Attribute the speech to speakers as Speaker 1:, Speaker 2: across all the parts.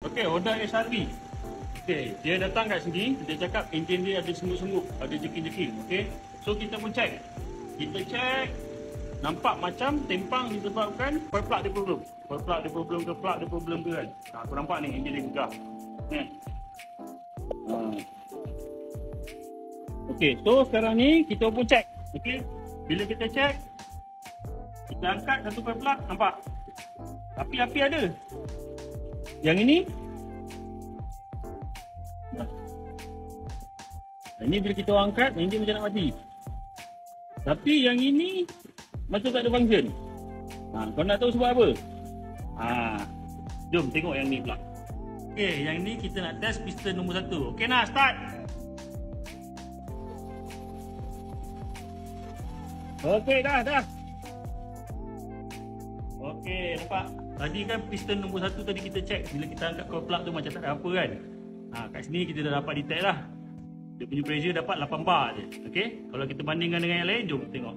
Speaker 1: Okey, Honda HRV. Okey, dia datang kat sini, dia cakap enjin dia ada senguk-senguk, ada jeking-jeking. Okey, so kita pun check. Kita check, nampak macam tempang disebabkan coil plug dia problem. Coil plug dia problem ke, plug dia problem ke kan. Aku nampak ni, enjin dia gegah. Okey, so sekarang ni kita pun check. Okey, bila kita check, kita angkat satu coil plug, nampak? Api-api ada. Yang ini, ini bila kita angkat, enjin macam nak mati. Tapi yang ini macam tak ada function. Kau nak tahu sebab apa? Jom tengok yang ni pula. Okey, yang ni kita nak test piston nombor 1. Okey nak start. Okey dah. Okey, nampak? Tadi kan piston nombor 1 tadi kita check. Bila kita angkat coil plug tu macam tak ada apa kan. Kat sini kita dah dapat detect lah. Dia punya pressure dapat 8 bar je. Okey, kalau kita bandingkan dengan yang lain, jom tengok.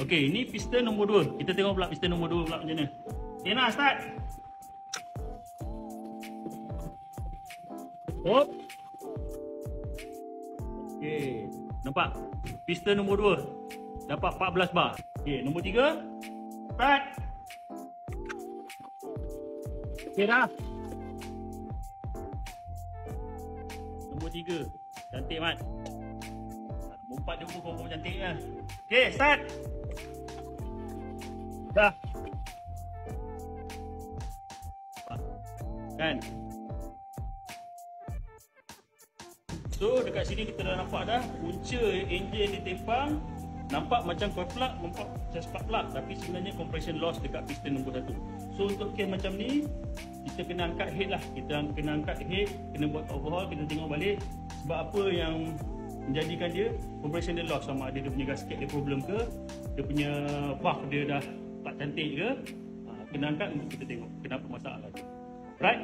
Speaker 1: Okey, ini piston nombor 2. Kita tengok pula piston nombor 2 pula macam mana. Okey nak start. Hop. Okey, nampak? Piston nombor 2 dapat 14 bar. Okey, nombor 3. Start. Okey dah. Nombor 3. Cantik Mat. Nombor 4 dia pun cantik lah. Okey, start. Dah. Kan? So dekat sini kita dah nampak dah punca enjin ditempang. Nampak macam coil plug, nampak macam spark plug, tapi sebenarnya compression loss dekat piston nombor 1. So untuk case macam ni, kita kena angkat head lah. Kita kena angkat head, kena buat overhaul, kita tengok balik sebab apa yang menjadikan dia compression dia loss. Sama ada dia punya gasket dia problem ke, dia punya valve dia dah tak cantik ke. Kena angkat untuk kita tengok kenapa masalah tu. Right?